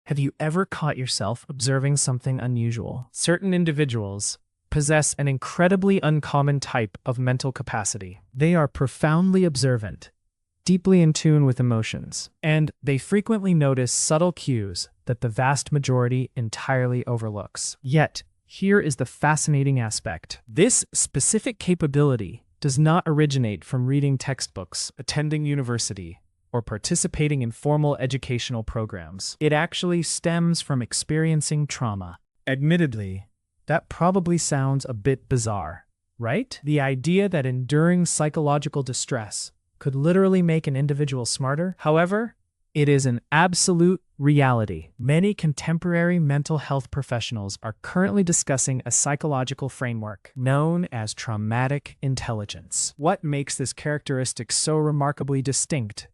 Have you ever caught yourself observing something unusual? Certain individuals possess an incredibly uncommon type of mental capacity. They are profoundly observant, deeply in tune with emotions, and they frequently notice subtle cues that the vast majority entirely overlooks. Yet, here is the fascinating aspect. This specific capability does not originate from reading textbooks, attending university, or participating in formal educational programs. It actually stems from experiencing trauma. Admittedly, that probably sounds a bit bizarre, right? The idea that enduring psychological distress could literally make an individual smarter. However, it is an absolute reality. Many contemporary mental health professionals are currently discussing a psychological framework known as traumatic intelligence. What makes this characteristic so remarkably distinct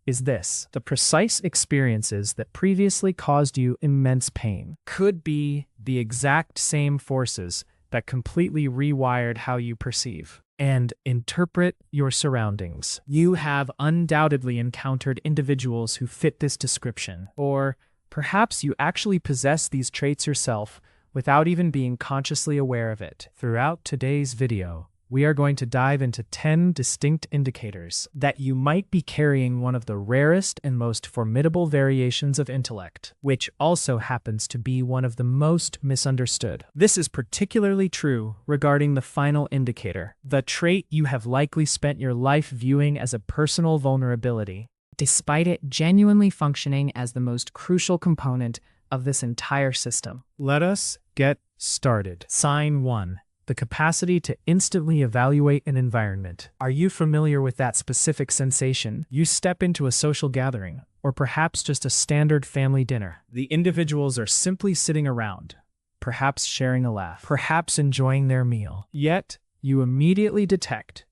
is this: the precise experiences that previously caused you immense pain could be the exact same forces that completely rewired how you perceive and interpret your surroundings. You have undoubtedly encountered individuals who fit this description, or perhaps you actually possess these traits yourself without even being consciously aware of it. Throughout today's video, we are going to dive into 10 distinct indicators that you might be carrying one of the rarest and most formidable variations of intellect, which also happens to be one of the most misunderstood. This is particularly true regarding the final indicator, the trait you have likely spent your life viewing as a personal vulnerability, despite it genuinely functioning as the most crucial component of this entire system. Let us get started. Sign 1. The capacity to instantly evaluate an environment. Are you familiar with that specific sensation? You step into a social gathering, or perhaps just a standard family dinner. The individuals are simply sitting around, perhaps sharing a laugh, perhaps enjoying their meal. Yet, you immediately detect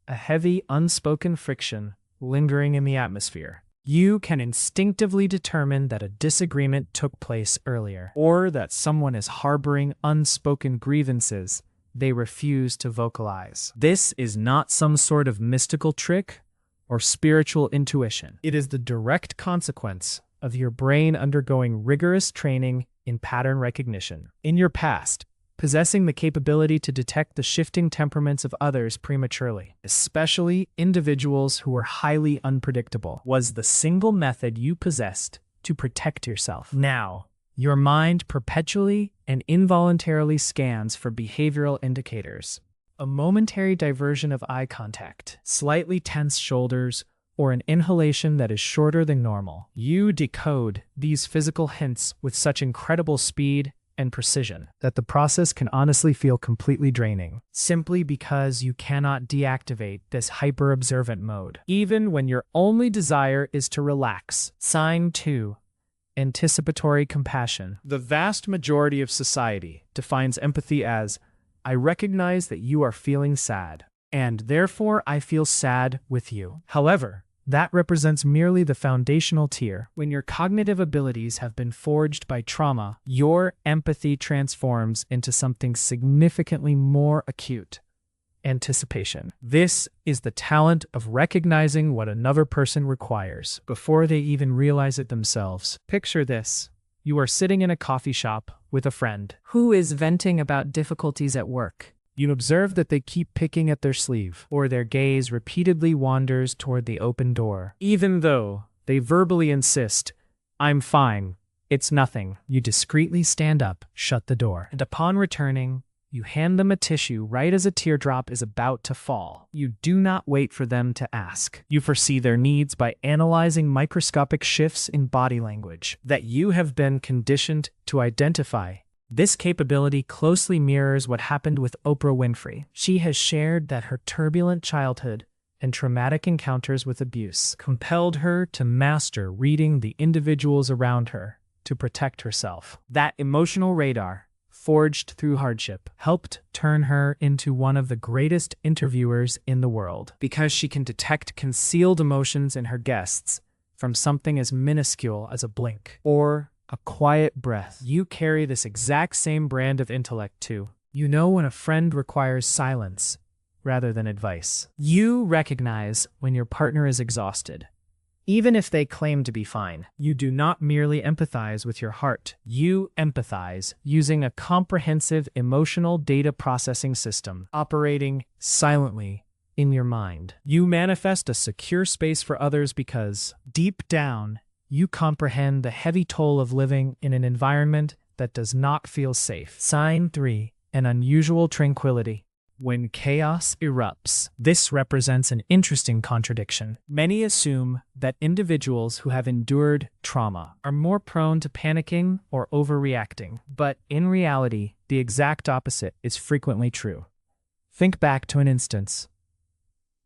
a heavy, unspoken friction lingering in the atmosphere. You can instinctively determine that a disagreement took place earlier, or that someone is harboring unspoken grievances they refuse to vocalize. This is not some sort of mystical trick or spiritual intuition. It is the direct consequence of your brain undergoing rigorous training in pattern recognition. In your past, possessing the capability to detect the shifting temperaments of others prematurely, especially individuals who were highly unpredictable, was the single method you possessed to protect yourself. Now, your mind perpetually and involuntarily scans for behavioral indicators. A momentary diversion of eye contact, slightly tense shoulders, or an inhalation that is shorter than normal. You decode these physical hints with such incredible speed and precision that the process can honestly feel completely draining, simply because you cannot deactivate this hyper-observant mode, even when your only desire is to relax. Sign 2. Anticipatory compassion. The vast majority of society defines empathy as, I recognize that you are feeling sad, and therefore I feel sad with you. However, that represents merely the foundational tier. When your cognitive abilities have been forged by trauma, your empathy transforms into something significantly more acute: anticipation. This is the talent of recognizing what another person requires before they even realize it themselves. Picture this. You are sitting in a coffee shop with a friend who is venting about difficulties at work. You observe that they keep picking at their sleeve, or their gaze repeatedly wanders toward the open door. Even though they verbally insist, I'm fine, it's nothing. You discreetly stand up, shut the door, and upon returning, you hand them a tissue right as a teardrop is about to fall. You do not wait for them to ask. You foresee their needs by analyzing microscopic shifts in body language that you have been conditioned to identify. This capability closely mirrors what happened with Oprah Winfrey. She has shared that her turbulent childhood and traumatic encounters with abuse compelled her to master reading the individuals around her to protect herself. That emotional radar, forged through hardship, helped turn her into one of the greatest interviewers in the world, because she can detect concealed emotions in her guests from something as minuscule as a blink or a quiet breath. You carry this exact same brand of intellect too. You know when a friend requires silence rather than advice. You recognize when your partner is exhausted, even if they claim to be fine. You do not merely empathize with your heart. You empathize using a comprehensive emotional data processing system operating silently in your mind. You manifest a secure space for others because, deep down, you comprehend the heavy toll of living in an environment that does not feel safe. Sign 3. An unusual tranquility. When chaos erupts, this represents an interesting contradiction. Many assume that individuals who have endured trauma are more prone to panicking or overreacting, but in reality, the exact opposite is frequently true. Think back to an instance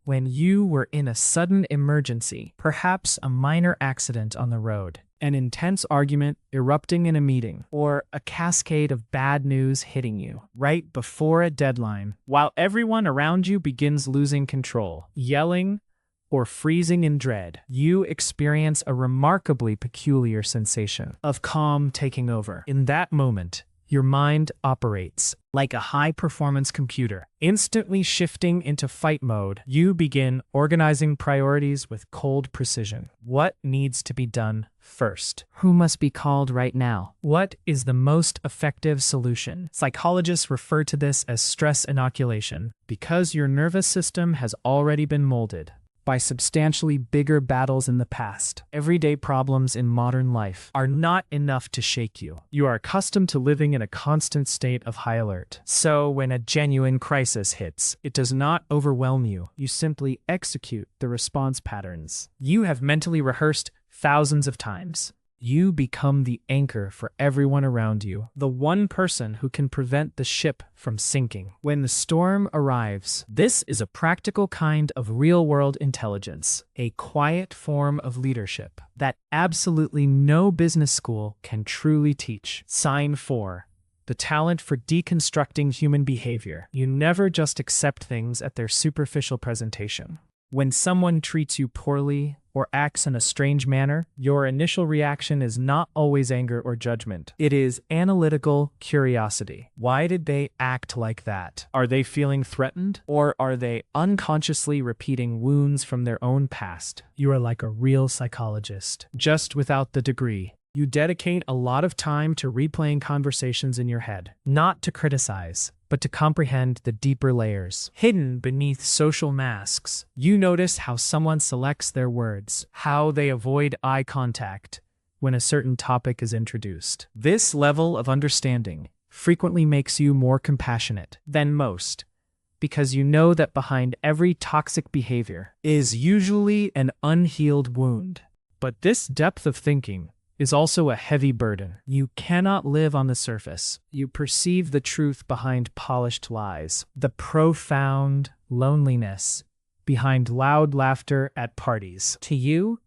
when you were in a sudden emergency, perhaps a minor accident on the road, an intense argument erupting in a meeting, or a cascade of bad news hitting you right before a deadline, while everyone around you begins losing control, yelling, or freezing in dread. You experience a remarkably peculiar sensation of calm taking over. In that moment, your mind operates like a high-performance computer, instantly shifting into fight mode. You begin organizing priorities with cold precision. What needs to be done first? Who must be called right now? What is the most effective solution? Psychologists refer to this as stress inoculation, because your nervous system has already been molded by substantially bigger battles in the past. Everyday problems in modern life are not enough to shake you. You are accustomed to living in a constant state of high alert. So when a genuine crisis hits, it does not overwhelm you. You simply execute the response patterns you have mentally rehearsed thousands of times. You become the anchor for everyone around you, the one person who can prevent the ship from sinking. When the storm arrives, this is a practical kind of real-world intelligence, a quiet form of leadership that absolutely no business school can truly teach. Sign 4. The talent for deconstructing human behavior. You never just accept things at their superficial presentation. When someone treats you poorly or acts in a strange manner, your initial reaction is not always anger or judgment. It is analytical curiosity. Why did they act like that? Are they feeling threatened? Or are they unconsciously repeating wounds from their own past? You are like a real psychologist, just without the degree. You dedicate a lot of time to replaying conversations in your head, not to criticize, but to comprehend the deeper layers hidden beneath social masks. You notice how someone selects their words, how they avoid eye contact when a certain topic is introduced. This level of understanding frequently makes you more compassionate than most, because you know that behind every toxic behavior is usually an unhealed wound. But this depth of thinking is also a heavy burden. You cannot live on the surface. You perceive the truth behind polished lies, the profound loneliness behind loud laughter at parties. To you,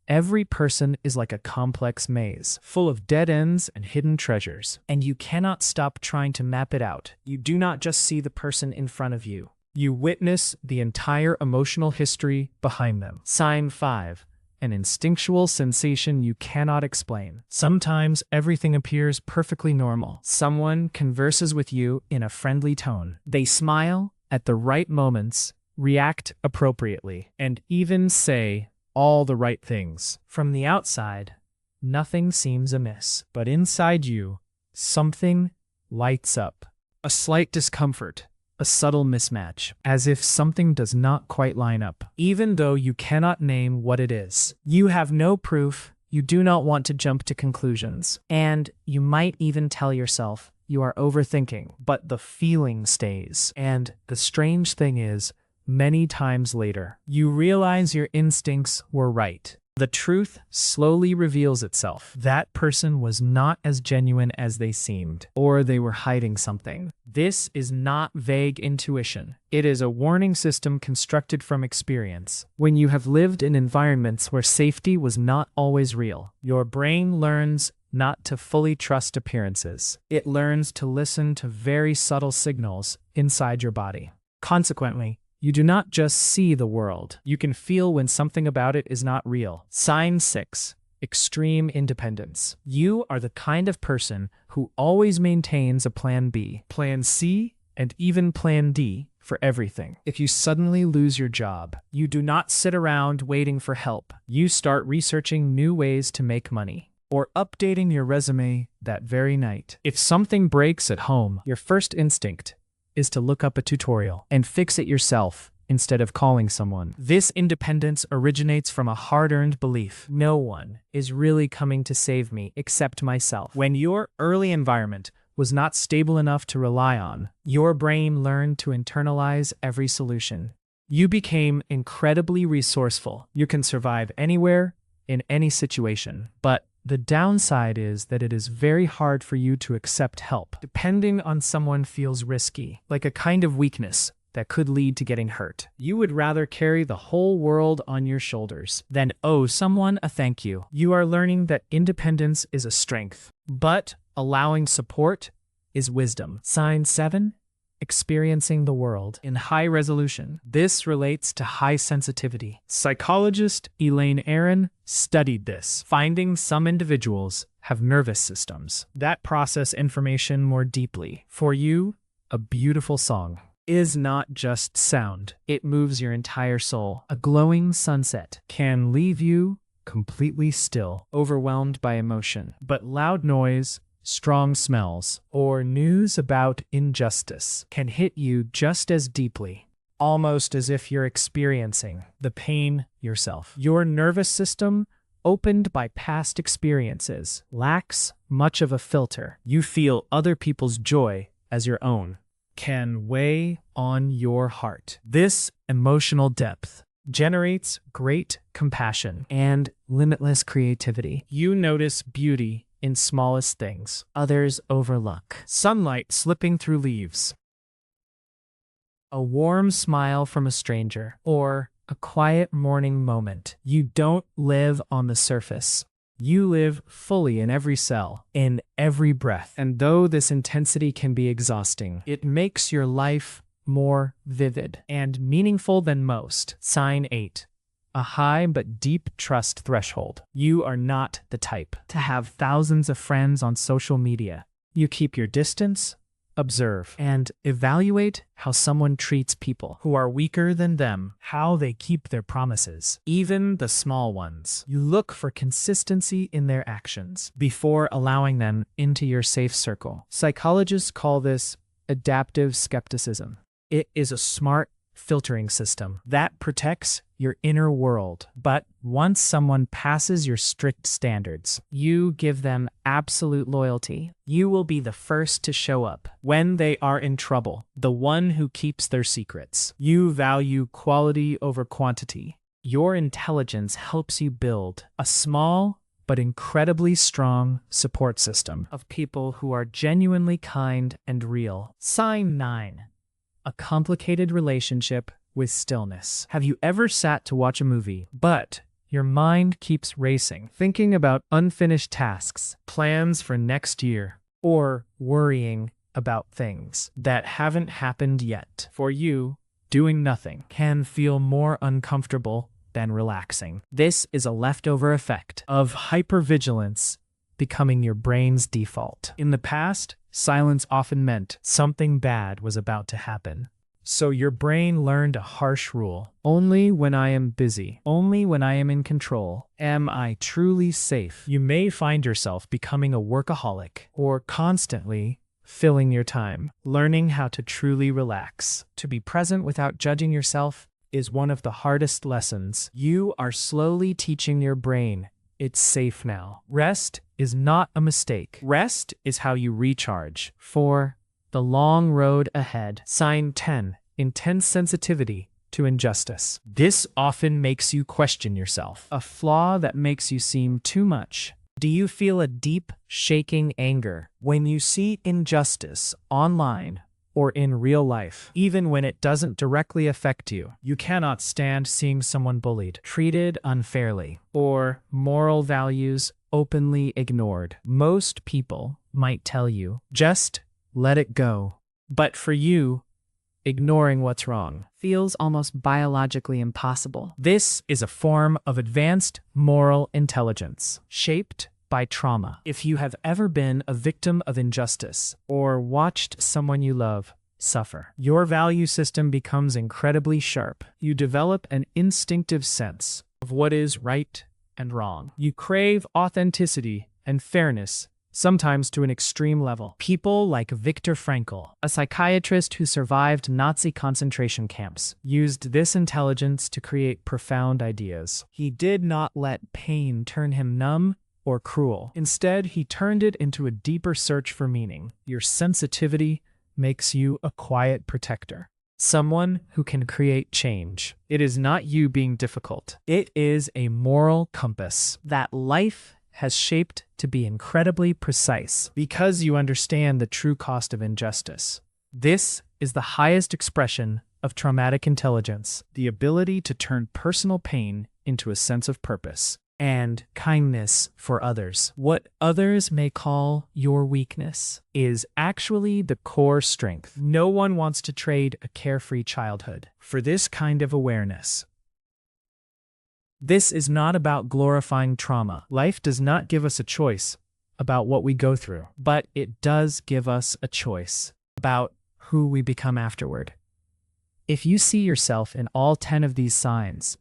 every person is like a complex maze, full of dead ends and hidden treasures, and you cannot stop trying to map it out. You do not just see the person in front of you. You witness the entire emotional history behind them. Sign 5. An instinctual sensation you cannot explain. Sometimes everything appears perfectly normal. Someone converses with you in a friendly tone. They smile at the right moments, react appropriately, and even say all the right things. From the outside, nothing seems amiss, but inside you, something lights up. A slight discomfort. A subtle mismatch, as if something does not quite line up, even though you cannot name what it is. You have no proof, you do not want to jump to conclusions, and you might even tell yourself you are overthinking, but the feeling stays. And the strange thing is, many times later, you realize your instincts were right. The truth slowly reveals itself. That person was not as genuine as they seemed, or they were hiding something. This is not vague intuition. It is a warning system constructed from experience. When you have lived in environments where safety was not always real, your brain learns not to fully trust appearances. It learns to listen to very subtle signals inside your body. Consequently, you do not just see the world. You can feel when something about it is not real. Sign 6. Extreme independence. You are the kind of person who always maintains a plan B, plan C, and even plan D for everything. If you suddenly lose your job, you do not sit around waiting for help. You start researching new ways to make money, or updating your resume that very night. If something breaks at home, your first instinct is to look up a tutorial and fix it yourself instead of calling someone. This independence originates from a hard-earned belief. No one is really coming to save me except myself. When your early environment was not stable enough to rely on, your brain learned to internalize every solution. You became incredibly resourceful. You can survive anywhere, in any situation. But the downside is that it is very hard for you to accept help. Depending on someone feels risky, like a kind of weakness that could lead to getting hurt. You would rather carry the whole world on your shoulders than owe someone a thank you. You are learning that independence is a strength, but allowing support is wisdom. Sign 7. Experiencing the world in high resolution. This relates to high sensitivity. Psychologist Elaine Aron studied this, finding some individuals have nervous systems that process information more deeply. For you, a beautiful song is not just sound. It moves your entire soul. A glowing sunset can leave you completely still, overwhelmed by emotion. But loud noise, strong smells, or news about injustice can hit you just as deeply, almost as if you're experiencing the pain yourself. Your nervous system, opened by past experiences, lacks much of a filter. You feel other people's joy as your own, can weigh on your heart. This emotional depth generates great compassion and limitless creativity. You notice beauty in smallest things others overlook. Sunlight slipping through leaves, a warm smile from a stranger, or a quiet morning moment. You don't live on the surface. You live fully in every cell, in every breath. And though this intensity can be exhausting, it makes your life more vivid and meaningful than most. Sign 8. A high but deep trust threshold. You are not the type to have thousands of friends on social media. You keep your distance, observe, and evaluate how someone treats people who are weaker than them, how they keep their promises, even the small ones. You look for consistency in their actions before allowing them into your safe circle. Psychologists call this adaptive skepticism. It is a smart filtering system that protects your inner world. But once someone passes your strict standards, you give them absolute loyalty. You will be the first to show up when they are in trouble, the one who keeps their secrets. You value quality over quantity. Your intelligence helps you build a small but incredibly strong support system of people who are genuinely kind and real. Sign 9. A complicated relationship with stillness. Have you ever sat to watch a movie, but your mind keeps racing, thinking about unfinished tasks, plans for next year, or worrying about things that haven't happened yet? For you, doing nothing can feel more uncomfortable than relaxing. This is a leftover effect of hyper-vigilance becoming your brain's default. In the past, silence often meant something bad was about to happen. So your brain learned a harsh rule. Only when I am busy, only when I am in control, am I truly safe. You may find yourself becoming a workaholic or constantly filling your time. Learning how to truly relax, to be present without judging yourself, is one of the hardest lessons. You are slowly teaching your brain it's safe now. Rest is not a mistake. Rest is how you recharge for the long road ahead. Sign 10. Intense sensitivity to injustice. This often makes you question yourself, a flaw that makes you seem too much. Do you feel a deep, shaking anger when you see injustice online or in real life, even when it doesn't directly affect you? You cannot stand seeing someone bullied, treated unfairly, or moral values openly ignored. Most people might tell you, just let it go. But for you, ignoring what's wrong feels almost biologically impossible. This is a form of advanced moral intelligence, shaped by trauma. If you have ever been a victim of injustice or watched someone you love suffer. Your value system becomes incredibly sharp. You develop an instinctive sense of what is right and wrong. You crave authenticity and fairness, sometimes to an extreme level. People like Viktor Frankl, a psychiatrist who survived Nazi concentration camps, used this intelligence to create profound ideas. He did not let pain turn him numb or cruel. Instead, he turned it into a deeper search for meaning. Your sensitivity makes you a quiet protector, someone who can create change. It is not you being difficult. It is a moral compass that life has shaped to be incredibly precise because you understand the true cost of injustice. This is the highest expression of traumatic intelligence, the ability to turn personal pain into a sense of purpose and kindness for others. What others may call your weakness is actually the core strength. No one wants to trade a carefree childhood for this kind of awareness. This is not about glorifying trauma. Life does not give us a choice about what we go through, but it does give us a choice about who we become afterward. If you see yourself in all 10 of these signs,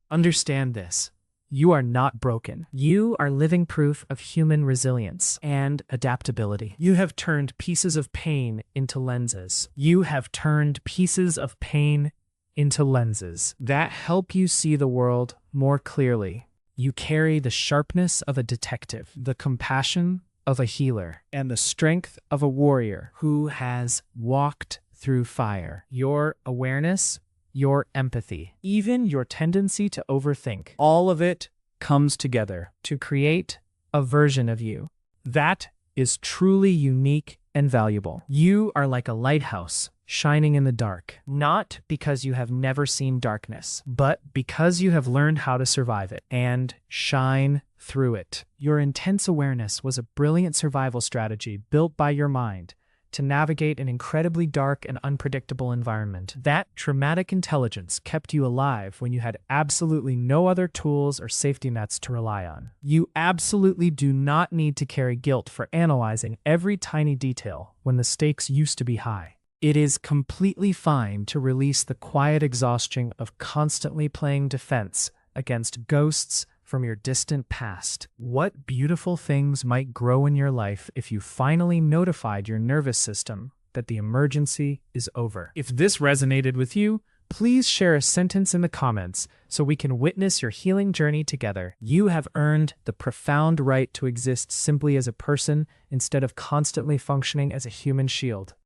understand this: you are not broken. You are living proof of human resilience and adaptability. You have turned pieces of pain into lenses. You have turned pieces of pain into lenses that help you see the world more clearly. You carry the sharpness of a detective, the compassion of a healer, and the strength of a warrior who has walked through fire. Your awareness, your empathy, even your tendency to overthink, all of it comes together to create a version of you that is truly unique and valuable. You are like a lighthouse shining in the dark, not because you have never seen darkness, but because you have learned how to survive it and shine through it. Your intense awareness was a brilliant survival strategy built by your mind to navigate an incredibly dark and unpredictable environment. That traumatic intelligence kept you alive when you had absolutely no other tools or safety nets to rely on. You absolutely do not need to carry guilt for analyzing every tiny detail when the stakes used to be high. It is completely fine to release the quiet exhaustion of constantly playing defense against ghosts from your distant past. What beautiful things might grow in your life if you finally notified your nervous system that the emergency is over. If this resonated with you, please share a sentence in the comments so we can witness your healing journey together. You have earned the profound right to exist simply as a person instead of constantly functioning as a human shield.